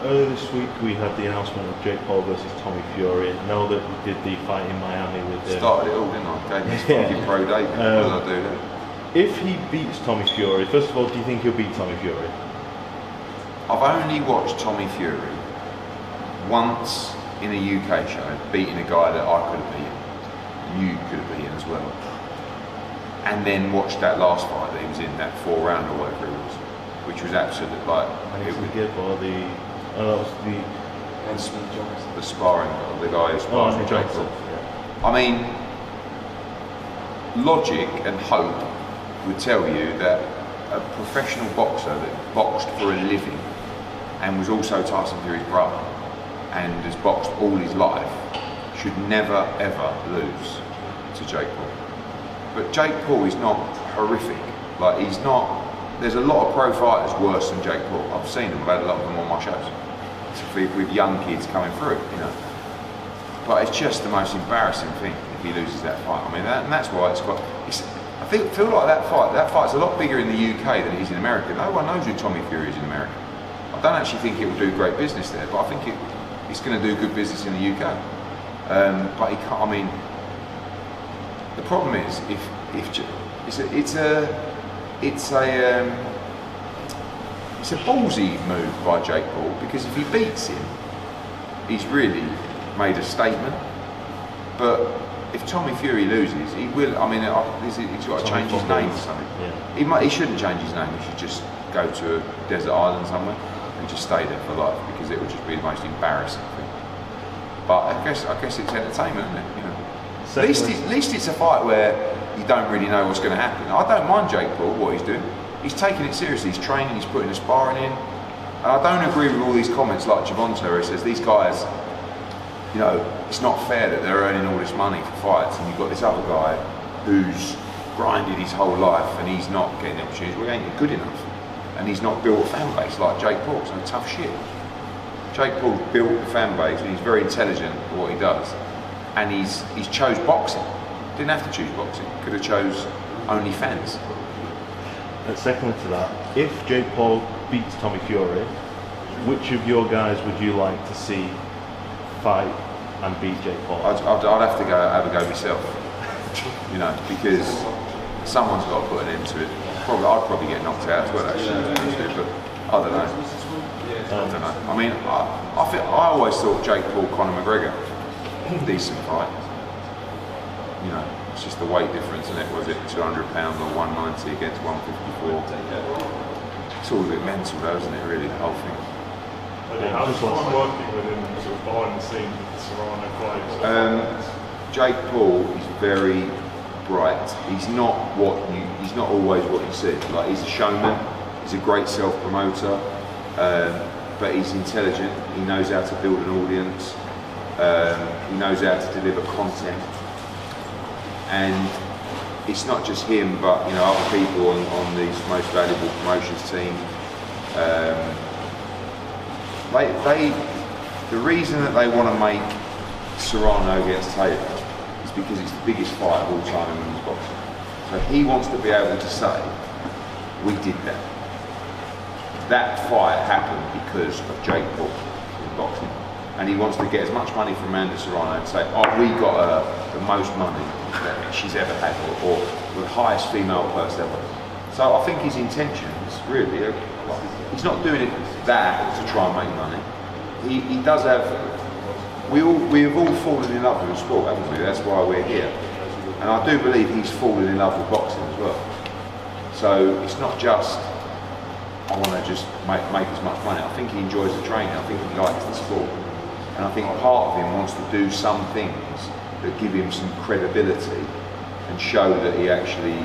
Earlier this week we had the announcement of JakePaul versus Tommy Fury. I know that we did the fight in Miami with him. Started it all, didn't I? Gave his fucking pro debut. What did I do then? If he beats Tommy Fury, first of all, do you think he'll beat Tommy Fury? I've only watched Tommy Fury once in a UK show, beating a guy that I could have beaten. You could have beaten as well. And then watched that last fight that he was in, that 4-round or whatever it was, which was absolutely like. And it was good for the. That was the sparring, the guy who spars with JakePaul. Yeah. I mean, logic and hope would tell you that a professional boxer that boxed for a living and was also Tyson Fury's brother and has boxed all his life should never ever lose to JakePaul. But JakePaul is not horrific. Like, he's not. There's a lot of pro fighters worse than JakePaul. I've seen them. I've had a lot of them on my shows with young kids coming through, you know. But it's just the most embarrassing thing if he loses that fight. I mean, and that's why it's quite. I feel like that fight's a lot bigger in the UK than it is in America. No one knows who Tommy Fury is in America. I don't actually think it will do great business there, but I think it's going to do good business in the UK. But he can't. I mean, the problem is it's a ballsy move by JakePaul, because if he beats him, he's really made a statement. But if Tommy Fury loses, he will. I mean, he's got to change his name or something. Yeah. He shouldn't change his name. He should just go to a desert island somewhere and just stay there for life, because it would just be the most embarrassing thing. But I guess it's entertainment, isn't it? You know. At least it's a fight where you don't really know what's going to happen. I don't mind JakePaul, what he's doing. He's taking it seriously. He's training. He's putting the sparring in. And I don't agree with all these comments like Javonte, where he says these guys, you know, it's not fair that they're earning all this money for fights, and you've got this other guy who's grinded his whole life and he's not getting the opportunities. Well, he ain't good enough, and he's not built a fan base like JakePaul. So tough shit. JakePaul's built a fan base, and he's very intelligent at what he does, and he's chose boxing. Didn't have to choose boxing. Could have chose OnlyFans. And secondly to that, if JakePaul beats Tommy Fury, which of your guys would you like to see fight and beat JakePaul? I'd have to have a go myself, you know, because someone's got to put an end to it. I'd probably get knocked out as well, actually, but I don't know. I mean, I always thought JakePaul, Conor McGregor, decent fight. You know, it's just the weight difference, and it was it 200 pounds or 190 against 154. It's all a bit mental, though, isn't it? Really, the whole thing. How does one working with him sort of behind the scenes with the Serrano fights? JakePaul is very bright. He's not always what you see. Like, he's a showman. He's a great self-promoter, but he's intelligent. He knows how to build an audience. He knows how to deliver content. And it's not just him, but, you know, other people on these most valuable promotions team. The reason that they want to make Serrano against Taylor is because it's the biggest fight of all time in women's boxing. So he wants to be able to say, we did that. That fight happened because of JakePaul in boxing. And he wants to get as much money from Amanda Serrano and say, oh, we got the most money that she's ever had, or the highest female purse ever. So I think his intentions, really, he's not doing that to try and make money. He does have, we have all fallen in love with the sport, haven't we? That's why we're here. And I do believe he's fallen in love with boxing as well. So it's not just, I want to just make as much money. I think he enjoys the training. I think he likes the sport. And I think part of him wants to do some things that give him some credibility and show that he actually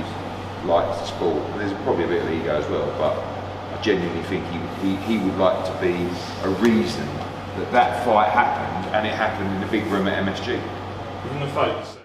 likes the sport. And there's probably a bit of ego as well, but I genuinely think he would like to be a reason that fight happened, and it happened in the big room at MSG. Even the fights.